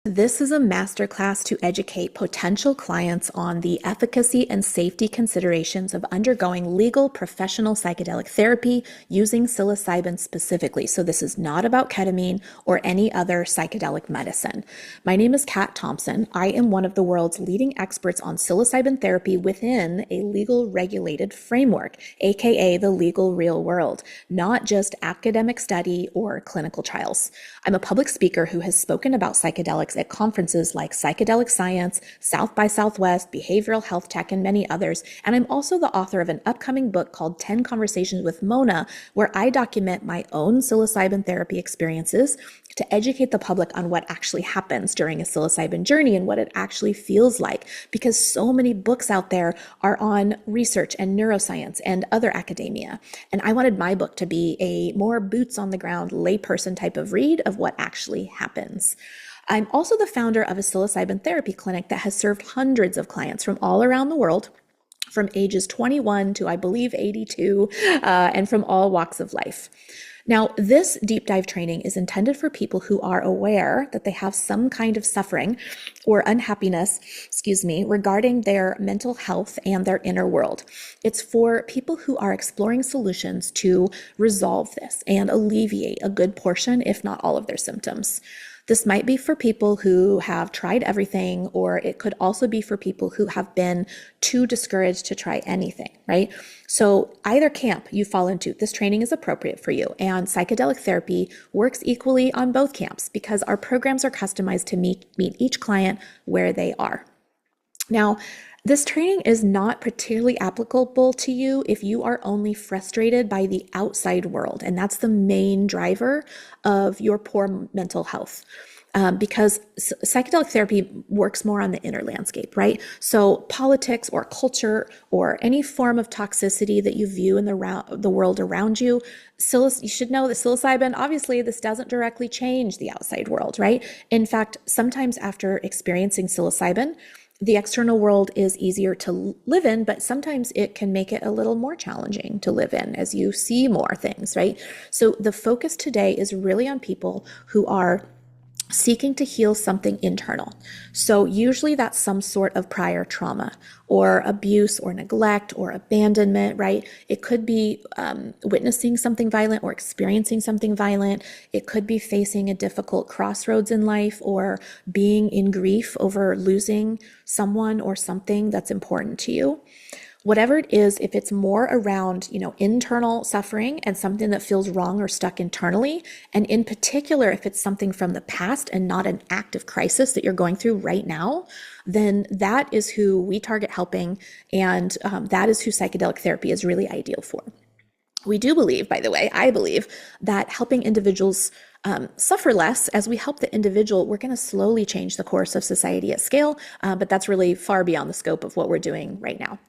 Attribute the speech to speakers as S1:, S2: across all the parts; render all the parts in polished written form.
S1: This is a masterclass to educate potential clients on the efficacy and safety considerations of undergoing legal professional psychedelic therapy using psilocybin specifically. So this is not about ketamine or any other psychedelic medicine. My name is Kat Thompson. I am one of the world's leading experts on psilocybin therapy within a legal regulated framework, aka the legal real world, not just academic study or clinical trials. I'm a public speaker who has spoken about psychedelics at conferences like Psychedelic Science, South by Southwest, Behavioral Health Tech, and many others. And I'm also the author of an upcoming book called 10 Conversations with Mona, where I document my own psilocybin therapy experiences to educate the public on what actually happens during a psilocybin journey and what it actually feels like, because so many books out there are on research and neuroscience and other academia. And I wanted my book to be a more boots on the ground layperson type of read of what actually happens. I'm also the founder of a psilocybin therapy clinic that has served hundreds of clients from all around the world, from ages 21 to, I believe, 82, and from all walks of life. Now, this deep dive training is intended for people who are aware that they have some kind of suffering or unhappiness, regarding their mental health and their inner world. It's for people who are exploring solutions to resolve this and alleviate a good portion, if not all of their symptoms. This might be for people who have tried everything, or it could also be for people who have been too discouraged to try anything, right? So either camp you fall into, this training is appropriate for you. And psychedelic therapy works equally on both camps because our programs are customized to meet each client where they are. Now, this training is not particularly applicable to you if you are only frustrated by the outside world, and that's the main driver of your poor mental health. Because psychedelic therapy works more on the inner landscape, right? So politics or culture or any form of toxicity that you view in the world around you, you should know that psilocybin, obviously, this doesn't directly change the outside world, right? In fact, sometimes after experiencing psilocybin, the external world is easier to live in, but sometimes it can make it a little more challenging to live in as you see more things, right? So the focus today is really on people who are seeking to heal something internal. So usually that's some sort of prior trauma or abuse or neglect or abandonment, right? It could be witnessing something violent or experiencing something violent. It could be facing a difficult crossroads in life or being in grief over losing someone or something that's important to you. Whatever it is, if it's more around, internal suffering and something that feels wrong or stuck internally, and in particular, if it's something from the past and not an active crisis that you're going through right now, then that is who we target helping, and that is who psychedelic therapy is really ideal for. We do believe, by the way, I believe that helping individuals suffer less as we help the individual, we're going to slowly change the course of society at scale, but that's really far beyond the scope of what we're doing right now.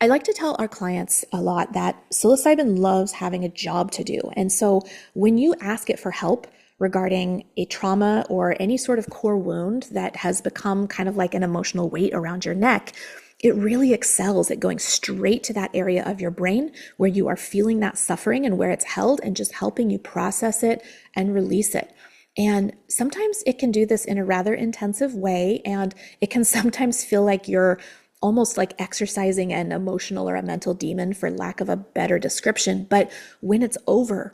S1: I like to tell our clients a lot that psilocybin loves having a job to do. And so when you ask it for help regarding a trauma or any sort of core wound that has become kind of like an emotional weight around your neck, it really excels at going straight to that area of your brain where you are feeling that suffering and where it's held, and just helping you process it and release it. And sometimes it can do this in a rather intensive way, and it can sometimes feel like you're almost like exercising an emotional or a mental demon, for lack of a better description. But when it's over,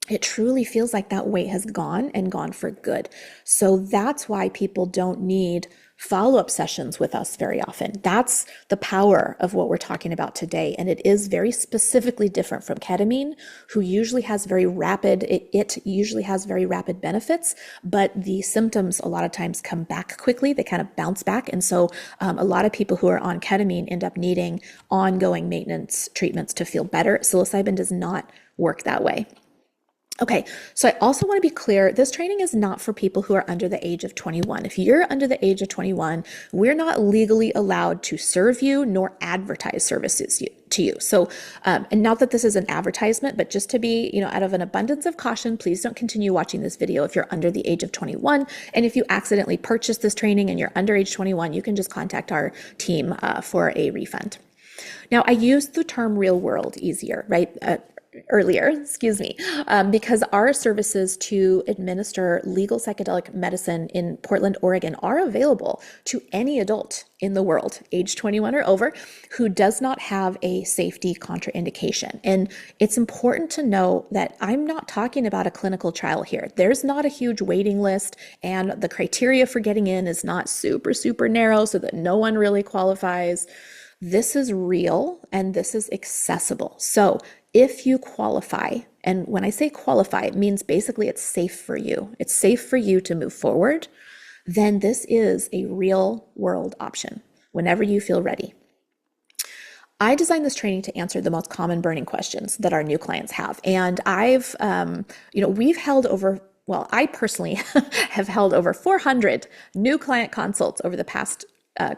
S1: it truly feels like that weight has gone, and gone for good. So that's why people don't need follow-up sessions with us very often. That's the power of what we're talking about today. And it is very specifically different from ketamine, who usually has it usually has very rapid benefits, but the symptoms a lot of times come back quickly. They kind of bounce back. And so a lot of people who are on ketamine end up needing ongoing maintenance treatments to feel better. Psilocybin does not work that way. Okay, so I also want to be clear, this training is not for people who are under the age of 21. If you're under the age of 21, we're not legally allowed to serve you nor advertise services to you. So, and not that this is an advertisement, but just to be, out of an abundance of caution, please don't continue watching this video if you're under the age of 21. And if you accidentally purchase this training and you're under age 21, you can just contact our team for a refund. Now, I use the term real world easier, right? earlier, excuse me, because our services to administer legal psychedelic medicine in Portland, Oregon are available to any adult in the world, age 21 or over, who does not have a safety contraindication. And it's important to know that I'm not talking about a clinical trial here. There's not a huge waiting list, and the criteria for getting in is not super, super narrow so that no one really qualifies. This is real and this is accessible. So if you qualify, and when I say qualify, it means basically it's safe for you. It's safe for you to move forward. Then this is a real world option whenever you feel ready. I designed this training to answer the most common burning questions that our new clients have. And we've held over, well, I personally have held over 400 new client consults over the past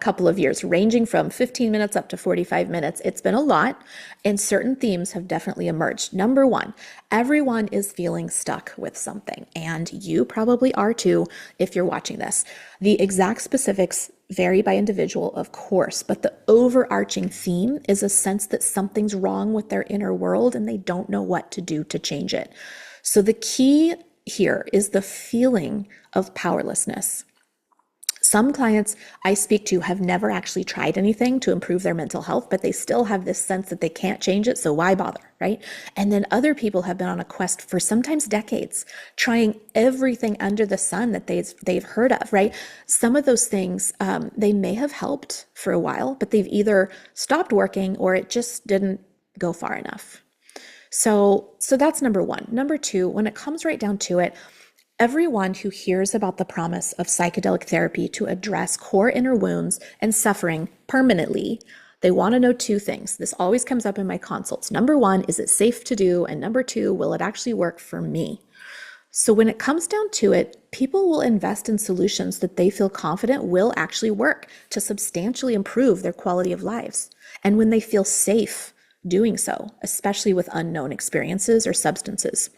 S1: couple of years, ranging from 15 minutes up to 45 minutes. It's been a lot, and certain themes have definitely emerged. Number one, everyone is feeling stuck with something, and you probably are too if you're watching this. The exact specifics vary by individual, of course, but the overarching theme is a sense that something's wrong with their inner world and they don't know what to do to change it. So the key here is the feeling of powerlessness. Some clients I speak to have never actually tried anything to improve their mental health, but they still have this sense that they can't change it, so why bother, right? And then other people have been on a quest for sometimes decades, trying everything under the sun that they've heard of, right? Some of those things, they may have helped for a while, but they've either stopped working or it just didn't go far enough. So that's number one. Number two, when it comes right down to it, everyone who hears about the promise of psychedelic therapy to address core inner wounds and suffering permanently, they want to know two things. This always comes up in my consults. Number one, is it safe to do? And number two, will it actually work for me? So when it comes down to it, people will invest in solutions that they feel confident will actually work to substantially improve their quality of lives. And when they feel safe doing so, especially with unknown experiences or substances.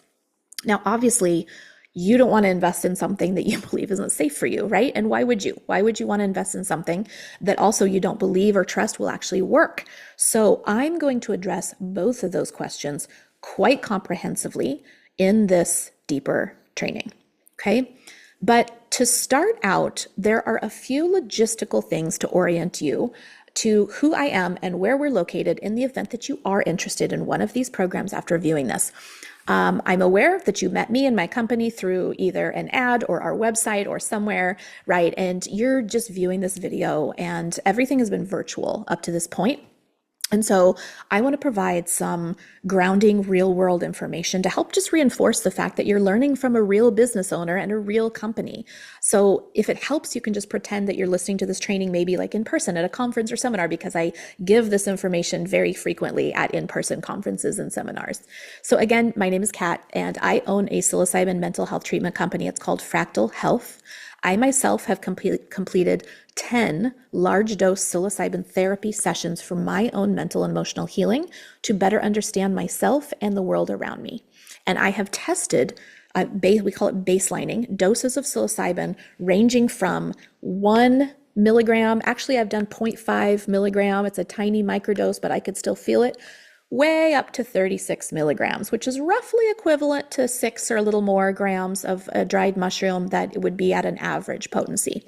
S1: Now, obviously, you don't want to invest in something that you believe isn't safe for you, right? And why would you? Why would you want to invest in something that also you don't believe or trust will actually work? So I'm going to address both of those questions quite comprehensively in this deeper training, okay? But to start out, there are a few logistical things to orient you to who I am and where we're located in the event that you are interested in one of these programs after viewing this. I'm aware that you met me and my company through either an ad or our website or somewhere, right? And you're just viewing this video and everything has been virtual up to this point. And so I want to provide some grounding real world information to help just reinforce the fact that you're learning from a real business owner and a real company. So if it helps, you can just pretend that you're listening to this training maybe like in person at a conference or seminar, because I give this information very frequently at in-person conferences and seminars. So again, my name is Kat and I own a psilocybin mental health treatment company. It's called Fractal Health. I myself have completed 10 large dose psilocybin therapy sessions for my own mental and emotional healing to better understand myself and the world around me. And I have tested, we call it baselining, doses of psilocybin ranging from 1 milligram. Actually, I've done 0.5 milligram. It's a tiny microdose, but I could still feel it. Way up to 36 milligrams, which is roughly equivalent to 6 or a little more grams of a dried mushroom that it would be at an average potency.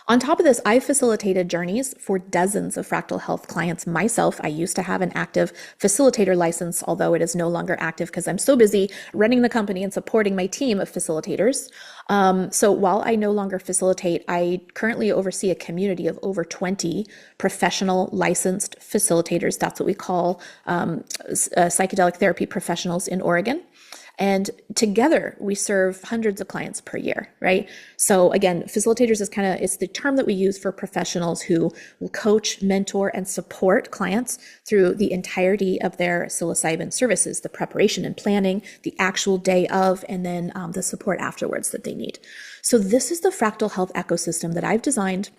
S1: On top of this, I've facilitated journeys for dozens of Fractal Health clients myself. I used to have an active facilitator license, although it is no longer active because I'm so busy running the company and supporting my team of facilitators. So while I no longer facilitate, I currently oversee a community of over 20 professional licensed facilitators. That's what we call psychedelic therapy professionals in Oregon. And together we serve hundreds of clients per year, right? So again, facilitators is it's the term that we use for professionals who will coach, mentor, and support clients through the entirety of their psilocybin services, the preparation and planning, the actual day of, and then the support afterwards that they need. So this is the Fractal Health ecosystem that I've designed.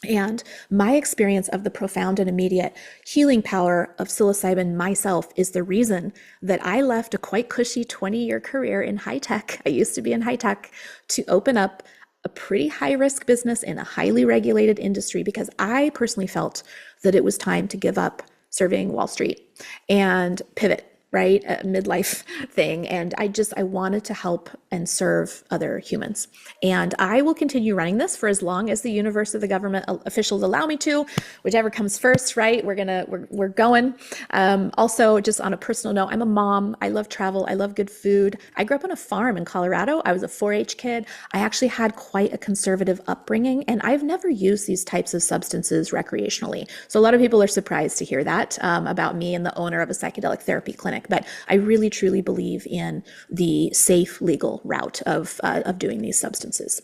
S1: And my experience of the profound and immediate healing power of psilocybin myself is the reason that I left a quite cushy 20-year career in high tech. I used to be in high tech to open up a pretty high-risk business in a highly regulated industry because I personally felt that it was time to give up serving Wall Street and pivot. right? A midlife thing. And I wanted to help and serve other humans. And I will continue running this for as long as the universe of the government officials allow me to, whichever comes first, right? We're going. Also, just on a personal note, I'm a mom. I love travel. I love good food. I grew up on a farm in Colorado. I was a 4-H kid. I actually had quite a conservative upbringing, and I've never used these types of substances recreationally. So a lot of people are surprised to hear that about me and the owner of a psychedelic therapy clinic. But I really truly believe in the safe, legal route of doing these substances.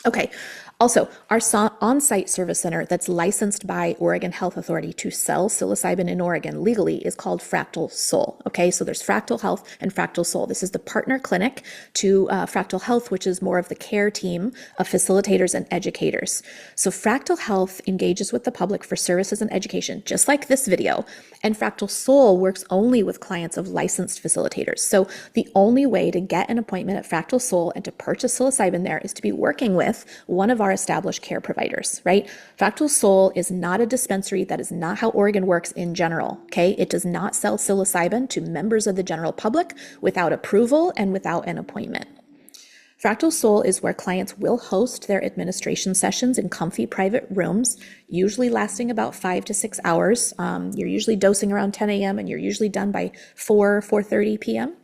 S1: Okay. Also, our on-site service center that's licensed by Oregon Health Authority to sell psilocybin in Oregon legally is called Fractal Soul. Okay, so there's Fractal Health and Fractal Soul. This is the partner clinic to Fractal Health, which is more of the care team of facilitators and educators. So Fractal Health engages with the public for services and education, just like this video. And Fractal Soul works only with clients of licensed facilitators. So the only way to get an appointment at Fractal Soul and to purchase psilocybin there is to be working with one of our established care providers, right? Fractal Soul is not a dispensary. That is not how Oregon works in general, okay? It does not sell psilocybin to members of the general public without approval and without an appointment. Fractal Soul is where clients will host their administration sessions in comfy private rooms, usually lasting about 5 to 6 hours. You're usually dosing around 10 a.m. and you're usually done by 4:30 p.m.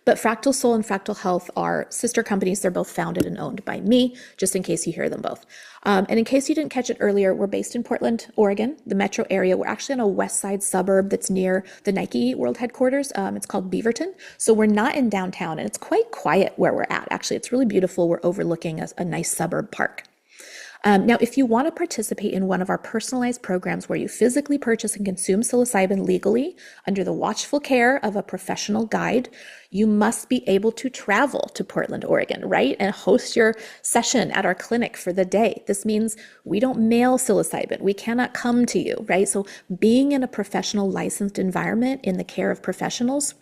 S1: But Fractal Soul and Fractal Health are sister companies. They're both founded and owned by me, just in case you hear them both. And in case you didn't catch it earlier, we're based in Portland, Oregon, the metro area. We're actually in a west side suburb that's near the Nike World headquarters. It's called Beaverton. So we're not in downtown, and it's quite quiet where we're at. Actually, it's really beautiful. We're overlooking a nice suburb park. Now, if you want to participate in one of our personalized programs where you physically purchase and consume psilocybin legally under the watchful care of a professional guide, you must be able to travel to Portland, Oregon, right? And host your session at our clinic for the day. This means we don't mail psilocybin. We cannot come to you, right? So being in a professional licensed environment in the care of professionals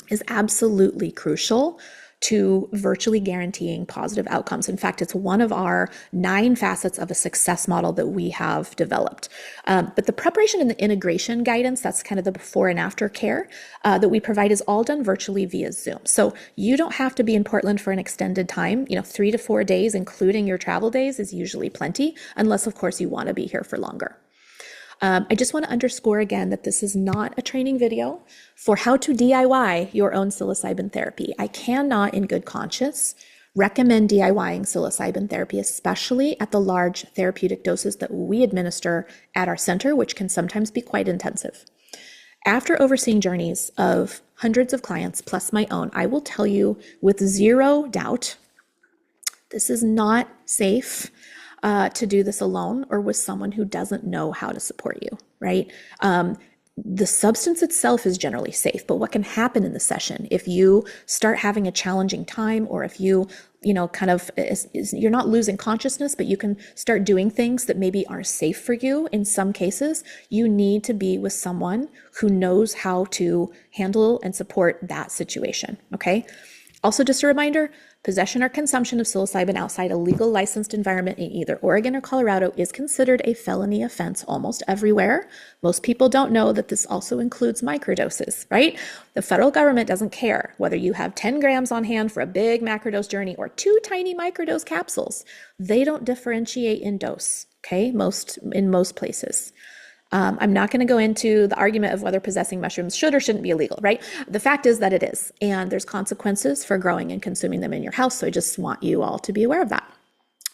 S1: is absolutely crucial to virtually guaranteeing positive outcomes. In fact, it's one of our 9 facets of a success model that we have developed. But the preparation and the integration guidance, that's kind of the before and after care that we provide, is all done virtually via Zoom. So you don't have to be in Portland for an extended time. 3 to 4 days, including your travel days, is usually plenty, unless, of course, you want to be here for longer. I just want to underscore again that this is not a training video for how to DIY your own psilocybin therapy. I cannot, in good conscience, recommend DIYing psilocybin therapy, especially at the large therapeutic doses that we administer at our center, which can sometimes be quite intensive. After overseeing journeys of hundreds of clients, plus my own, I will tell you with zero doubt, this is not safe to do this alone or with someone who doesn't know how to support you, right? The substance itself is generally safe, but what can happen in the session if you start having a challenging time, or if you're not losing consciousness, but you can start doing things that maybe are safe for you in some cases, you need to be with someone who knows how to handle and support that situation, okay? Also, just a reminder, possession or consumption of psilocybin outside a legal licensed environment in either Oregon or Colorado is considered a felony offense almost everywhere. Most people don't know that this also includes microdoses, right? The federal government doesn't care whether you have 10 grams on hand for a big macrodose journey or 2 tiny microdose capsules. They don't differentiate in dose, okay? In most places. I'm not going to go into the argument of whether possessing mushrooms should or shouldn't be illegal, right? The fact is that it is, and there's consequences for growing and consuming them in your house. So I just want you all to be aware of that.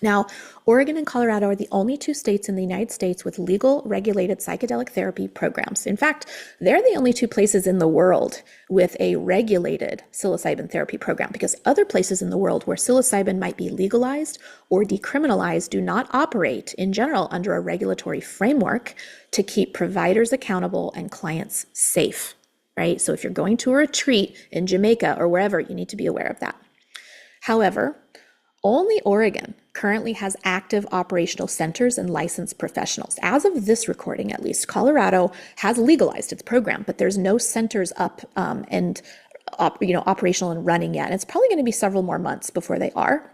S1: Now, Oregon and Colorado are the only 2 states in the United States with legal regulated psychedelic therapy programs. In fact, they're the only 2 places in the world with a regulated psilocybin therapy program, because other places in the world where psilocybin might be legalized or decriminalized do not operate in general under a regulatory framework to keep providers accountable and clients safe, right? So if you're going to a retreat in Jamaica or wherever, you need to be aware of that. However, only Oregon currently has active operational centers and licensed professionals. As of this recording, at least, Colorado has legalized its program, but there's no centers up and operational and running yet. And it's probably going to be several more months before they are.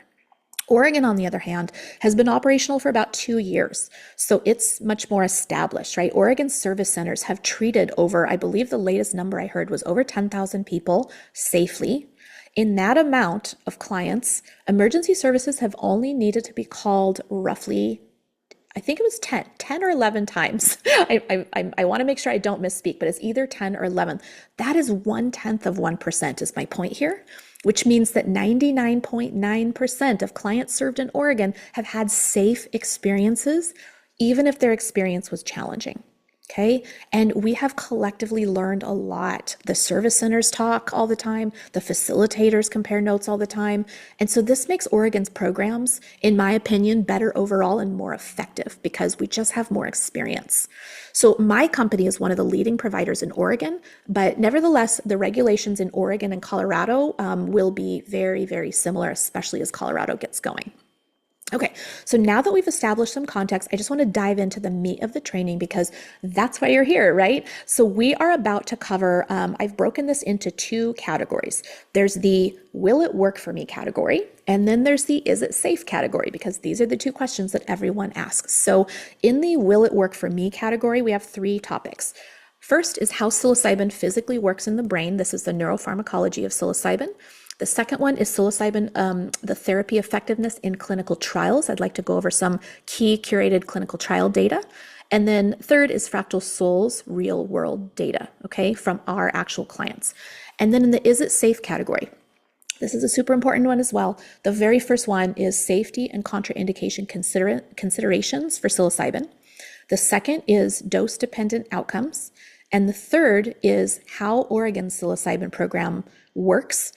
S1: Oregon, on the other hand, has been operational for about 2 years. So it's much more established, right? Oregon service centers have treated over, I believe the latest number I heard was over 10,000 people safely. In that amount of clients, emergency services have only needed to be called roughly, I think it was 10 or 11 times. I want to make sure I don't misspeak, but it's either 10 or 11. That is 1/10 of 1% is my point here, which means that 99.9% of clients served in Oregon have had safe experiences, even if their experience was challenging. Okay. And we have collectively learned a lot. The service centers talk all the time. The facilitators compare notes all the time. And so this makes Oregon's programs, in my opinion, better overall and more effective because we just have more experience. So my company is one of the leading providers in Oregon, but nevertheless, the regulations in Oregon and Colorado will be very, very similar, especially as Colorado gets going. Okay, so now that we've established some context, I just want to dive into the meat of the training because that's why you're here, right? So we are about to cover, I've broken this into two categories. There's the will it work for me category, and then there's the is it safe category, because these are the two questions that everyone asks. So in the will it work for me category, we have three topics. First is how psilocybin physically works in the brain. This is the neuropharmacology of psilocybin. The second one is psilocybin, the therapy effectiveness in clinical trials. I'd like to go over some key curated clinical trial data. And then third is Fractal Soul's real world data, okay, from our actual clients. And then in the is it safe category, this is a super important one as well. The very first one is safety and contraindication considerations for psilocybin. The second is dose-dependent outcomes. And the third is how Oregon's psilocybin program works,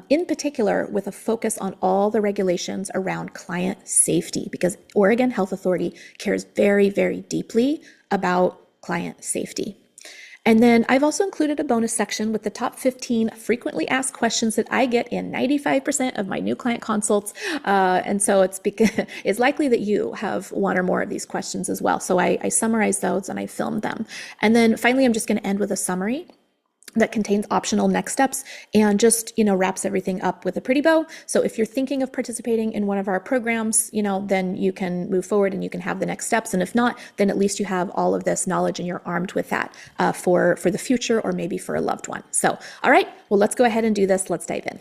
S1: in particular with a focus on all the regulations around client safety, because Oregon Health Authority cares very, very deeply about client safety. And then I've also included a bonus section with the top 15 frequently asked questions that I get in 95% of my new client consults. And so it's likely that you have one or more of these questions as well. So I summarize those and I filmed them. And then finally, I'm just going to end with a summary that contains optional next steps and just, wraps everything up with a pretty bow. So if you're thinking of participating in one of our programs, then you can move forward and you can have the next steps. And if not, then at least you have all of this knowledge and you're armed with that for the future or maybe for a loved one. So, all right, well, let's go ahead and do this. Let's dive in.